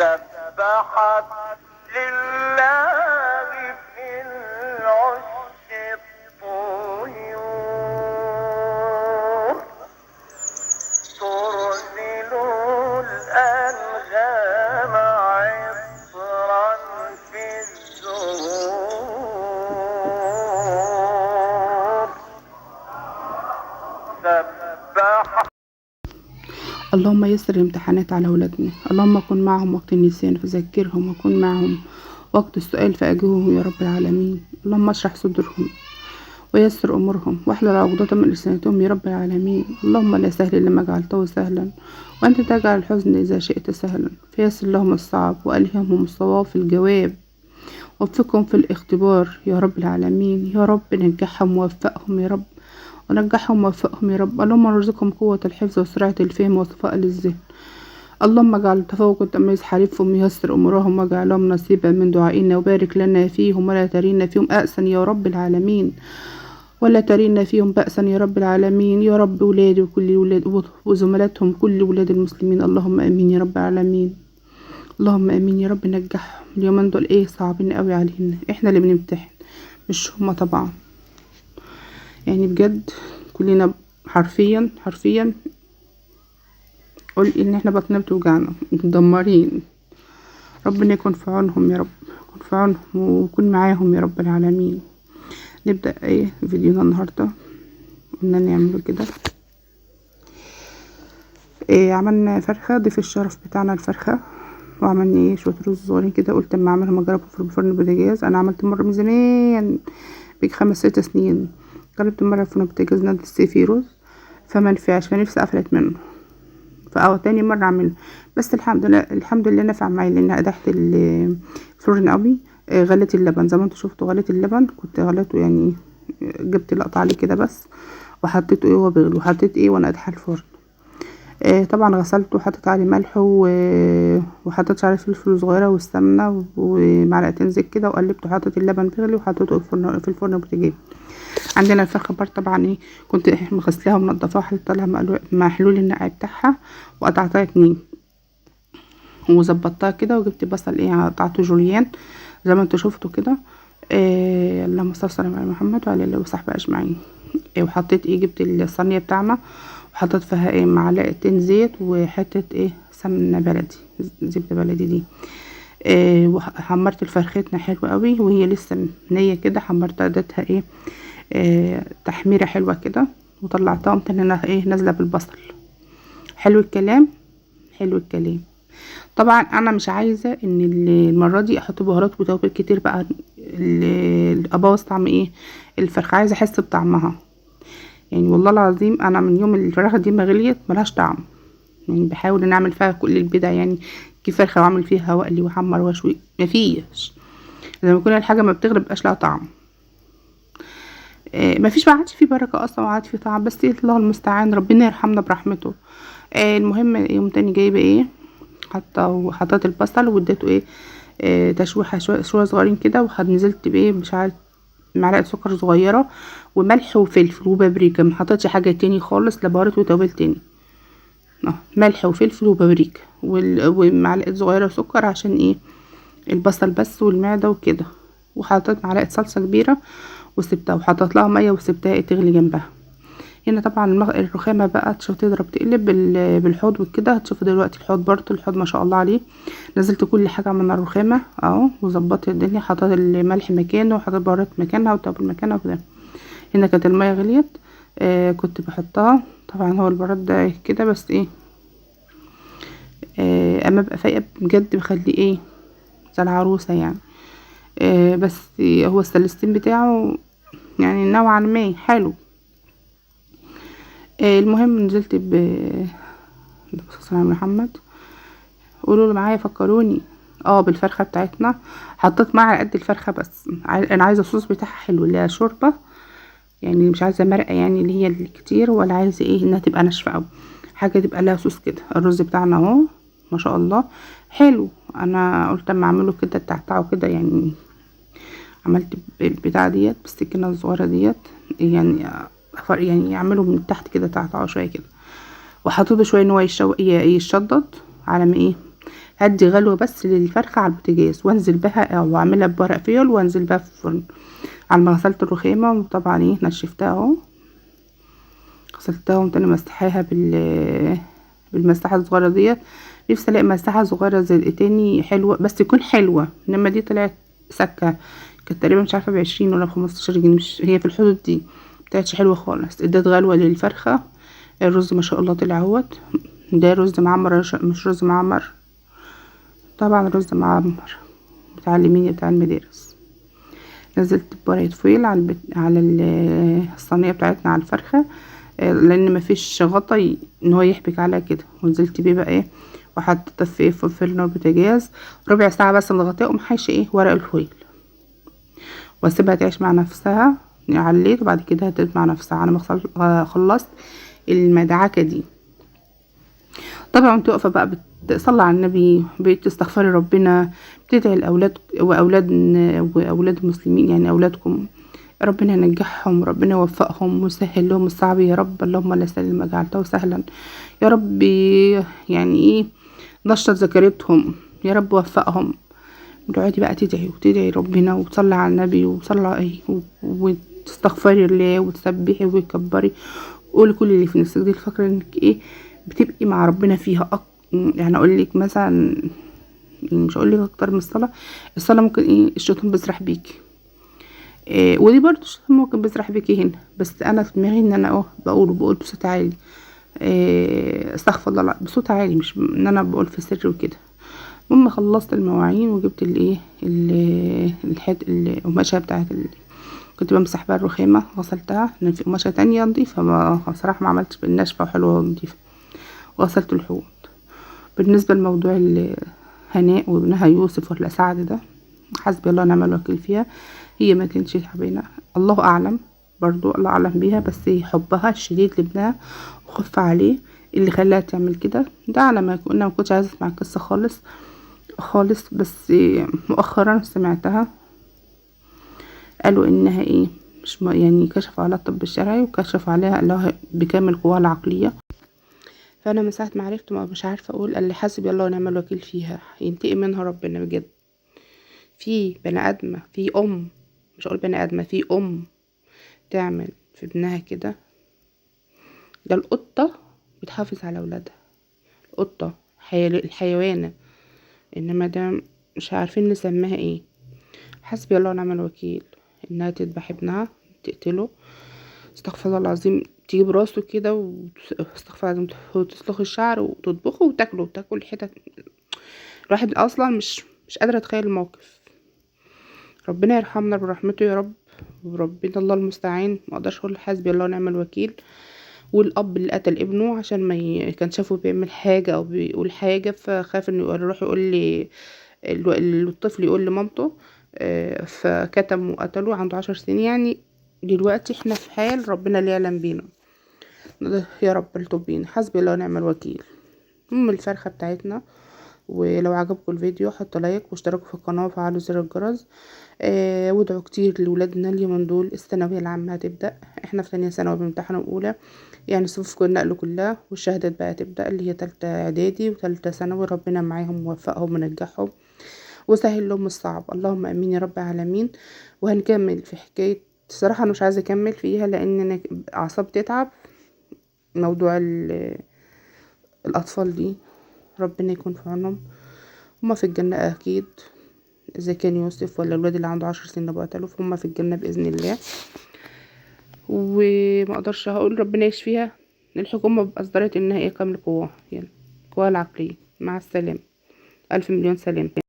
سبحت لله في العش الطيور ترسل الأنغام عطرا في الزهور سبحت. اللهم يسر الامتحانات على أولادنا، اللهم كن معهم وقت النسيان فذكرهم، وكن معهم وقت السؤال فأجوبهم يا رب العالمين. اللهم اشرح صدورهم ويسر أمورهم واحلل عقدة من لسانهم يا رب العالمين. اللهم لا سهل إلا ما جعلته سهلا، وأنت تجعل الحزن إذا شئت سهلا، فيسر لهم الصعب وألهمهم الصواب في الجواب، وفقهم في الاختبار يا رب العالمين. يا رب نجحهم ووفقهم يا رب، ونجحهم ووفقهم يا رب. اللهم ارزقهم قوة الحفظ وسرعة الفهم وصفاء للذهن. اللهم اجعل التفوق والتمييز حليفهم، يسر أمورهم واجعلهم نصيبا من دعائنا، وبارك لنا فيهم ولا ترينا فيهم أأسا يا رب العالمين، ولا ترينا فيهم بأسا يا رب العالمين. يا رب ولادي وكل ولاد وزملاتهم كل ولاد المسلمين، اللهم آمين يا رب العالمين. اللهم آمين يا رب. نجحهم. اليومين دول صعبين قوي علينا، احنا اللي بنمتحن مش هما طبعا، يعني بجد كلنا حرفيا قول ان احنا بطننا بتوجعنا مدمرين. ربنا يكون في عونهم يا رب، يكون في عونهم ويكون معاهم يا رب العالمين. نبدأ فيديونا النهاردة. قلنا نعمله كده عملنا فرخة، ضيف الشرف بتاعنا الفرخة، وعملنا شوية رز صغيرين كده. قلت اما اعملهم اجربهم في الفرن البوتاجاز. انا عملت مرة من زمان بيجي 5-6 سنين، جربت مرة في البوتاجاز نزلت فيه رز فما نفعش، فنفسي قفلت منه، فأو تاني مرة اعمله. بس الحمد لله نفع معايا، لان قدحت الفرن قوي. غليت اللبن زي ما انتوا شفتوا، غليت اللبن كنت غليته يعني، جبت لقطة عليه كده بس، وحطيته وهو بيغلي، وحطيت وانا قادحه الفرن. طبعا غسلته وحطيت عليه ملح وحطيت عليه فلفل صغيره والسمنه ومعلقتين زيت كده، وقلبته وحطيت اللبن بيغلي وحطيته في الفرن بوتاجاز. عندنا الفرخه برضه طبعا كنت مغسلاها ومنضفاها وحطيت لها محلول النقع بتاعها، وقطعتها 2 وظبطتها كده، وجبت بصل قطعته جوليان زي ما انتوا شفتوا كده. اللهم صل على محمد وعلى اله وصحبه اجمعين. وحطيت جبت الصينيه بتاعنا وحطيت فيها معلقتين زيت وحته سمنه بلدي، زبده بلدي دي. وحمرت الفرختنا حلو قوي وهي لسه نيه كده، حمرتها اديتها تحميره حلوه كده، وطلعتها قمت انا نازله بالبصل. حلو الكلام. طبعا انا مش عايزه ان المره دي احط بهارات وتوابل كتير بقى، ابوظ طعم الفرخه، عايزه احس بطعمها. يعني والله العظيم انا من يوم الفراخ دي ما غليت ملهاش طعم، يعني بحاول ان اعمل فيها كل البدع، يعني كيف فرخه واعمل فيها واقلي واحمر واشوي، مفيش. لما يكون الحاجه ما بتغلب مبقاش لها طعم. مفيش، ما عادش في بركه اصلا، ما عادش في طعم، بس الله المستعان، ربنا يرحمنا برحمته. المهم يوم تاني جايبه حطيت البصل واديته تشويحه شويه صغيرين كده، نزلت مش عارف معلقه سكر صغيره وملح وفلفل وبابريكا، ما حطيتش حاجه تاني خالص، لا بهارات وتوابل تاني. ملح وفلفل وبابريكا ومعلقه صغيره سكر عشان البصل بس والمعده وكده. وحطيت معلقه صلصه كبيره وسبتها، وحطيت لها ميه وسبتها تغلي جنبها. هنا طبعا الرخامه بقى تضرب تقلب بالحوض وكده. هتشوفوا دلوقتي الحوض برضه، الحوض ما شاء الله عليه، نزلت كل حاجه من الرخامه وظبطت الدنيا، حطيت الملح مكانه وحطيت بهارات مكانها وتوابل مكانها وكده. هنا كانت الميه غليت، كنت بحطها. طبعا هو البراد ده كده بس اما ابقى فايقه بجد بخليه زي العروسه يعني. بس هو السلستين بتاعه يعني نوعا ما حلو. المهم نزلت صلى محمد، قولوا له معايا فكروني بالفرخه بتاعتنا. حطيت معاها قد الفرخه بس، انا عايزه الصوص بتاعها حلو، اللي هي شوربه يعني، مش عايزه مرقه يعني اللي هي الكتير، ولا عايزه انها تبقى ناشفه قوي، حاجه تبقى لها صوص كده. الرز بتاعنا ما شاء الله حلو. انا قلت اما اعمله كده تقطعه كده يعني، عملت البتاعه ديت بالسكينه الصغيره ديت يعني اعمله من تحت كده تقطعه شويه كده، وحطيته شويه ان هو يشدد على ما هدي غلوة بس للفرخة على البوتاجاز وانزل بها او اعملها بورق فيول وانزل بها في الفرن. على ما غسلت الرخامة وطبعا ايه نشفتها اهو، غسلتها وقمت انا مسحاها بالمساحة الصغيرة ديت. نفسي الاقي مساحة صغيرة زي تاني حلوة بس تكون حلوة، انما دي طلعت سكة، كانت تقريبا مش عارفة ب20 ولا ب15 جنيه، مش هي في الحدود دي، مطلعتش حلوة خالص. اديت غلوة للفرخة. الرز ما شاء الله طلع اهوت، ده رز معمر مش رز معمر، طبعا رز معمر بتاع اليمين بتاع المدارس. نزلت بورقة فويل على الصينية بتاعتنا على الفرخة، لان مفيش غطا ان هو يحبك عليها كده، ونزلت بيه بقى ايه وحطيتها في الفرن البوتاجاز ربع ساعة بس متغطية، اقوم حاشه ايه ورق الفويل واسيبها تعيش مع نفسها. عليت وبعد كده هتبقى مع نفسها على ما خلصت المدعكة دي. طبعا انت واقفة بقى بتصلي على النبي، بتستغفري ربنا، بتدعي الاولاد واولاد المسلمين، يعني اولادكم ربنا ينجحهم، ربنا يوفقهم ويسهل لهم الصعب يا رب. اللهم لا سهل ما جعلته سهلا يا رب. يعني ايه نشط ذاكرتهم يا رب، وفقهم. تقعدي بقى تدعي وتدعي ربنا وتصلي على النبي وتصلي ايه وتستغفري الله وتسبحي وتكبري، قولي كل اللي في نفسك. دي الفكرة انك ايه بتبقي مع ربنا فيها يعني اقول لك مثلا، يعني مش اقول لك اكتر من الصلاة ممكن ايه الشيطان بيسرح بيكي، ودي برضو الشيطان ممكن بيسرح بيكي هنا، بس انا في دماغي ان انا بقول بصوت عالي، استغفر الله بصوت عالي، مش ان انا بقول في سر وكده. المهم خلصت المواعين وجبت القماشة بتاعت كنت بمسح بقى الرخامة، غسلتها لان في قماشة تانية نضيفة، بصراحة ما عملتش بالناشفة وحلوة ونضيفة، وغسلت الحوض. بالنسبة لموضوع هناء وابنها يوسف ولا سعد ده، حسبي الله ونعم الوكيل فيها، هي ما كانتش تعبانة، الله اعلم، برضو الله اعلم بيها، بس حبها الشديد لابنها وخف عليه اللي خلاها تعمل كده. ده على ما كنا ما كنتش عايزة اسمع القصة خالص، بس مؤخرا سمعتها قالوا انها ايه مش يعني كشف على الطب الشرعي وكشف عليها الله بكامل قواها العقلية. فانا من ساعة ما عرفت مش عارفة اقول اللي حسبي الله ونعم الوكيل فيها، ينتقم منها ربنا بجد. في بني ادمة، في ام، مش اقول بني ادمة، في ام تعمل في ابنها كده؟ ده القطة بتحافظ على اولادها، القطة الحيوانة، انما ده مش عارفين نسميها ايه. حسبي الله ونعم الوكيل. انها تذبح ابنها تقتله، استغفر الله العظيم، تجيب راسه كده واستغفر الله العظيم وتسلخ الشعر وتطبخه وتاكله وتاكل حتت. الواحد اصلا مش قادرة اتخيل الموقف. ربنا يرحمنا برحمته يا رب، وربنا الله المستعان. ما اقدرش اقول حسبي الله ونعم الوكيل. والاب اللي قتل ابنه عشان ما كان شافه بيعمل حاجه او بيقول حاجه، فخاف انه يروح يقول لي الطفل يقول لمامته، فكتم وقتله عنده 10 سنين. يعني دلوقتي احنا في حال ربنا اللي يعلم بينا يا رب التوبين. حسبي الله ونعم الوكيل. الفرخه بتاعتنا. ولو عجبكم الفيديو حطوا لايك واشتركوا في القناه وفعلوا زر الجرس. وادعوا كتير لولادنا اليومين دول، الثانويه العامه هتبدا، احنا في ثانيه ثانوي بنمتحنوا اولى، يعني صفوف النقل كلها، والشهادات بقى تبدا اللي هي تالتة اعدادي وتالتة ثانوي. ربنا معاهم ووفقهم ونجحهم وسهل لهم الصعب، اللهم امين يا رب العالمين. وهنكمل في حكايه، صراحه انا مش عايزه اكمل فيها لان انا اعصابي تتعب. موضوع الاطفال دي ربنا يكون في عونهم، هما في الجنه اكيد، اذا كان يوسف ولا الواد اللي عنده 10 سنين ابو قتله، فهم في الجنه باذن الله. وما اقدرش هقول ربنا يشفيها. الحكومه اصدرت انها ايه كامل قواها، يعني قواها العقليه. مع السلامه، الف مليون سلامه.